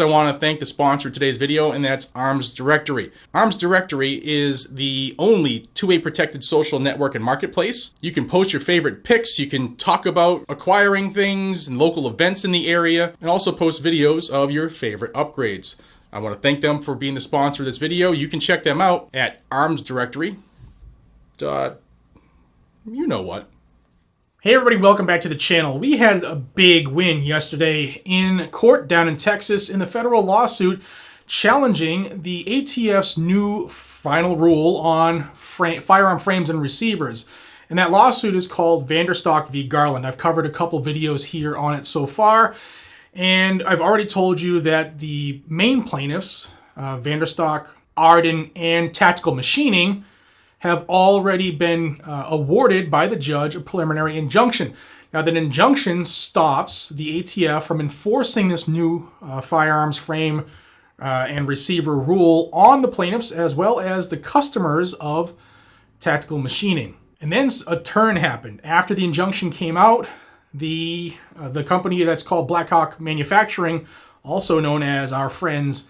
I want to thank the sponsor of today's video, and that's Arms Directory. Arms Directory is the only two-way protected social network and marketplace. You can post your favorite pics, you can talk about acquiring things and local events in the area, and also post videos of your favorite upgrades. I want to thank them for being the sponsor of this video. You can check them out at armsdirectory. You know what. Hey everybody, welcome back to the channel. We had a big win yesterday in court down in Texas in the federal lawsuit challenging the ATF's new final rule on firearm frames and receivers. And that lawsuit is called Vanderstock v. Garland. I've covered a couple videos here on it so far. And I've already told you that the main plaintiffs, Vanderstock, Arden, and Tactical Machining, have already been awarded by the judge a preliminary injunction. Now, that injunction stops the ATF from enforcing this new firearms frame and receiver rule on the plaintiffs as well as the customers of Tactical Machining. And then a turn happened. After the injunction came out, the company that's called Blackhawk Manufacturing, also known as our friends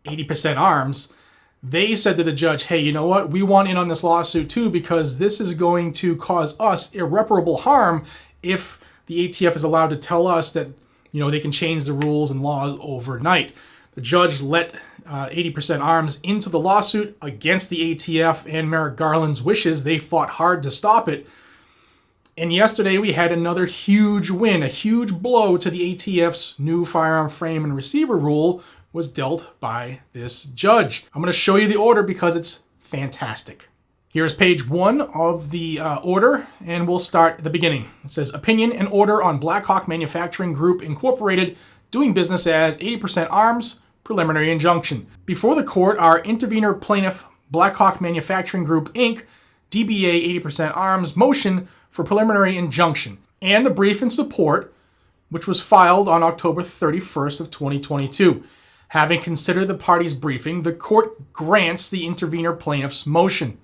80% Arms, they said to the judge, hey, you know what? We want in on this lawsuit too because this is going to cause us irreparable harm if the ATF is allowed to tell us that, they can change the rules and laws overnight. The judge let 80% Arms into the lawsuit against the ATF and Merrick Garland's wishes. They fought hard to stop it. And yesterday we had another huge win, a huge blow to the ATF's new firearm frame and receiver rule was dealt by this judge. I'm going to show you the order because it's fantastic. Here's page 1 of the order, and we'll start at the beginning. It says, Opinion and Order on Blackhawk Manufacturing Group Incorporated, doing business as 80% Arms, preliminary injunction. Before the court are intervener plaintiff Blackhawk Manufacturing Group, Inc., DBA 80% Arms motion for preliminary injunction, and the brief in support, which was filed on October 31st of 2022. Having considered the parties' briefing, the court grants the intervener plaintiff's motion.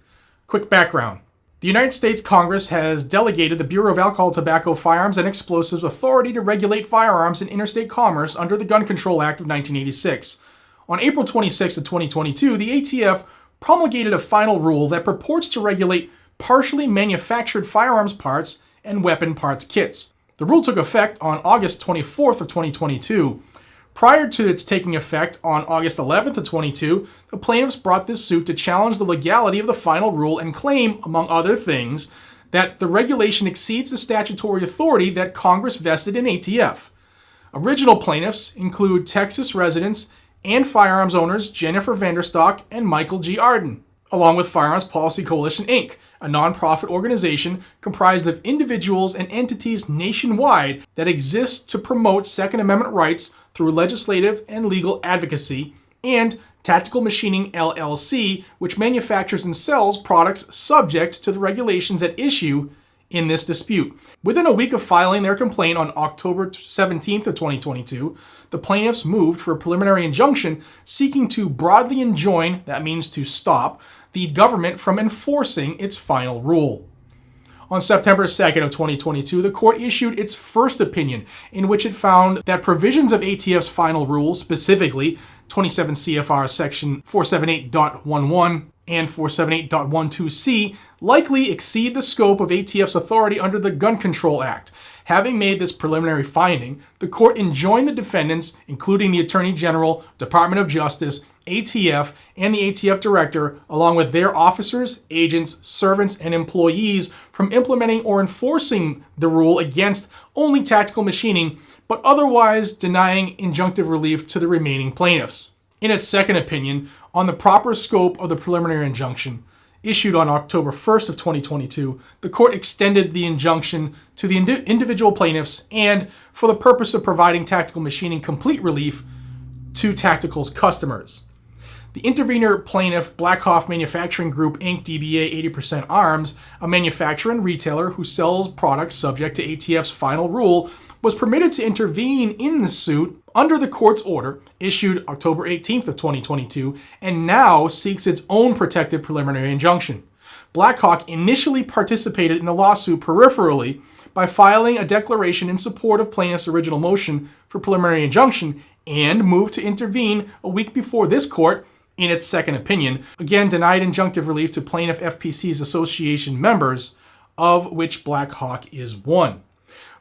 Quick background. The United States Congress has delegated the Bureau of Alcohol, Tobacco, Firearms, and Explosives authority to regulate firearms and interstate commerce under the Gun Control Act of 1986. On April 26 of 2022, the ATF promulgated a final rule that purports to regulate partially manufactured firearms parts and weapon parts kits. The rule took effect on August 24th of 2022. Prior to its taking effect on August 11th of 22, the plaintiffs brought this suit to challenge the legality of the final rule and claim, among other things, that the regulation exceeds the statutory authority that Congress vested in ATF. Original plaintiffs include Texas residents and firearms owners Jennifer Vanderstock and Michael G. Arden, along with Firearms Policy Coalition, Inc., a nonprofit organization comprised of individuals and entities nationwide that exist to promote Second Amendment rights through legislative and legal advocacy, and Tactical Machining, LLC, which manufactures and sells products subject to the regulations at issue in this dispute. Within a week of filing their complaint on October 17th of 2022, the plaintiffs moved for a preliminary injunction seeking to broadly enjoin, that means to stop, the government from enforcing its final rule. On September 2nd of 2022, the court issued its first opinion in which it found that provisions of ATF's final rule, specifically 27 CFR section 478.11 and 478.12c, likely exceed the scope of ATF's authority under the Gun Control Act. Having made this preliminary finding, the court enjoined the defendants, including the Attorney General, Department of Justice, ATF, and the ATF Director, along with their officers, agents, servants, and employees from implementing or enforcing the rule against only Tactical Machining, but otherwise denying injunctive relief to the remaining plaintiffs. In its second opinion, on the proper scope of the preliminary injunction, issued on October 1st of 2022, the court extended the injunction to the individual plaintiffs and, for the purpose of providing Tactical Machining complete relief, to Tactical's customers. The intervener plaintiff, Blackhawk Manufacturing Group, Inc., DBA 80% Arms, a manufacturer and retailer who sells products subject to ATF's final rule, was permitted to intervene in the suit under the court's order issued October 18th of 2022 and now seeks its own protective preliminary injunction. Blackhawk initially participated in the lawsuit peripherally, by filing a declaration in support of plaintiff's original motion for preliminary injunction and moved to intervene a week before this court in its second opinion, again denied injunctive relief to plaintiff FPC's association members, of which Black Hawk is one.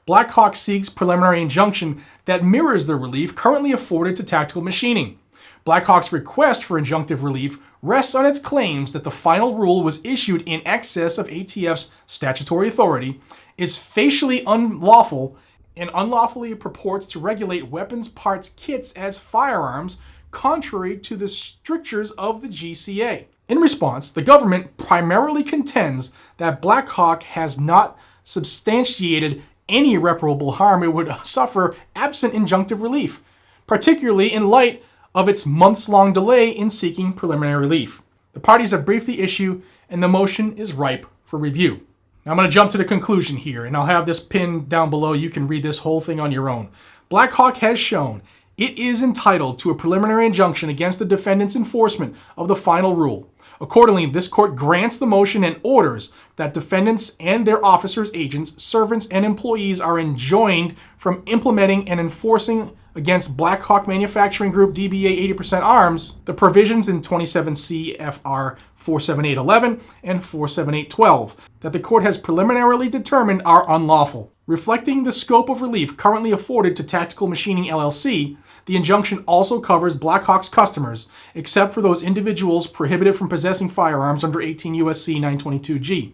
Black Hawk seeks preliminary injunction that mirrors the relief currently afforded to Tactical Machining. Black Hawk's request for injunctive relief rests on its claims that the final rule was issued in excess of ATF's statutory authority, is facially unlawful, and unlawfully purports to regulate weapons parts kits as firearms, contrary to the strictures of the GCA. In response, the government primarily contends that Black Hawk has not substantiated any irreparable harm it would suffer absent injunctive relief, particularly in light of its months-long delay in seeking preliminary relief. The parties have briefed the issue, and the motion is ripe for review. Now I'm going to jump to the conclusion here, and I'll have this pinned down below. You can read this whole thing on your own. Black Hawk has shown it is entitled to a preliminary injunction against the defendant's enforcement of the final rule. Accordingly, this court grants the motion and orders that defendants and their officers, agents, servants, and employees are enjoined from implementing and enforcing against Black Hawk Manufacturing Group DBA 80% Arms the provisions in 27 CFR 47811 and 47812 that the court has preliminarily determined are unlawful. Reflecting the scope of relief currently afforded to Tactical Machining LLC, the injunction also covers Black Hawk's customers, except for those individuals prohibited from possessing firearms under 18 U.S.C. 922G.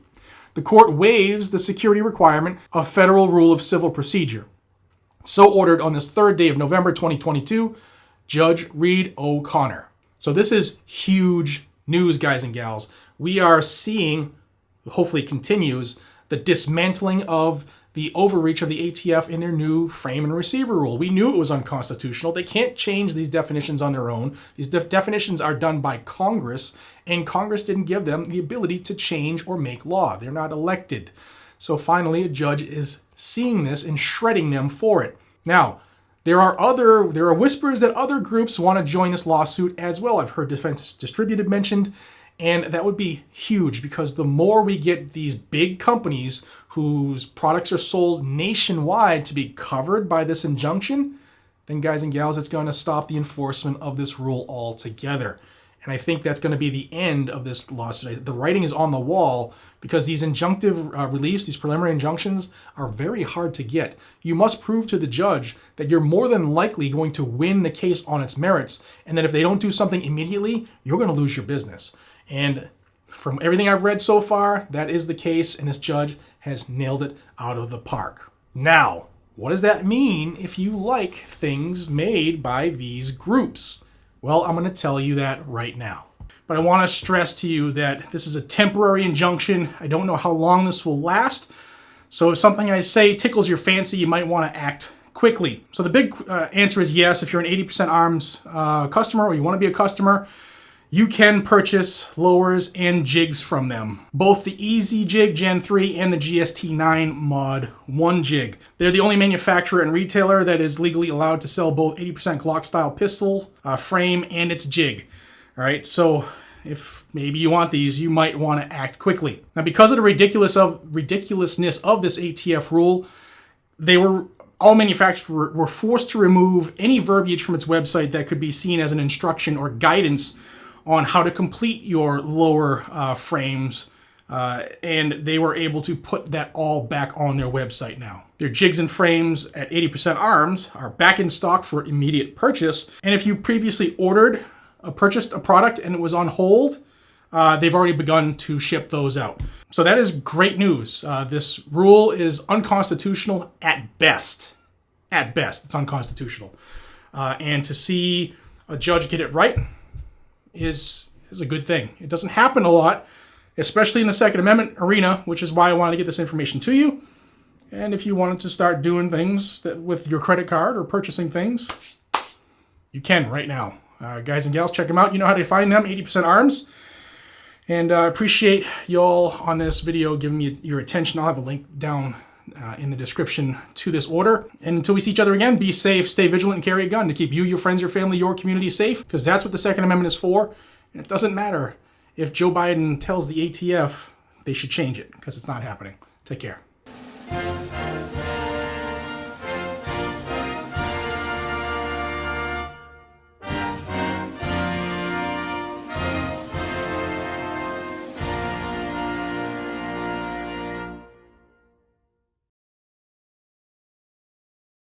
The court waives the security requirement of Federal Rule of Civil Procedure. So ordered on this third day of November 2022, Judge Reed O'Connor. So this is huge news, guys and gals. We are seeing, hopefully continues, the dismantling of the overreach of the ATF in their new frame and receiver rule. We knew it was unconstitutional. They can't change these definitions on their own. These definitions are done by Congress, and Congress didn't give them the ability to change or make law. They're not elected. So finally, a judge is seeing this and shredding them for it. Now, there are whispers that other groups want to join this lawsuit as well. I've heard Defense Distributed mentioned, and that would be huge because the more we get these big companies whose products are sold nationwide to be covered by this injunction, then guys and gals, it's going to stop the enforcement of this rule altogether. And I think that's going to be the end of this lawsuit. The writing is on the wall because these injunctive reliefs, these preliminary injunctions, are very hard to get. You must prove to the judge that you're more than likely going to win the case on its merits, and that if they don't do something immediately, you're going to lose your business. And from everything I've read so far, that is the case, and this judge has nailed it out of the park. Now, what does that mean if you like things made by these groups? Well, I'm going to tell you that right now. But I want to stress to you that this is a temporary injunction. I don't know how long this will last. So if something I say tickles your fancy, you might want to act quickly. So the big answer is yes. If you're an 80% Arms customer or you want to be a customer, you can purchase lowers and jigs from them. Both the Easy Jig Gen 3 and the GST9 Mod 1 jig. They're the only manufacturer and retailer that is legally allowed to sell both 80% Glock style pistol frame and its jig. All right, so if maybe you want these, you might want to act quickly. Now, because of the ridiculousness of this ATF rule, all manufacturers were forced to remove any verbiage from its website that could be seen as an instruction or guidance on how to complete your lower frames, and they were able to put that all back on their website now. Their jigs and frames at 80% Arms are back in stock for immediate purchase, and if you previously purchased a product and it was on hold, they've already begun to ship those out. So that is great news. This rule is unconstitutional at best. At best, it's unconstitutional. And to see a judge get it right is a good thing. It doesn't happen a lot, especially in the Second Amendment arena, which is why I wanted to get this information to you. And if you wanted to start doing things with your credit card or purchasing things, you can right now. Guys and gals, check them out. You know how to find them, 80% Arms. And I appreciate y'all on this video giving me your attention. I'll have a link down in the description to this order. And until we see each other again, be safe, stay vigilant, and carry a gun to keep you, your friends, your family, your community safe, because that's what the Second Amendment is for. And it doesn't matter if Joe Biden tells the ATF they should change it, because it's not happening. Take care.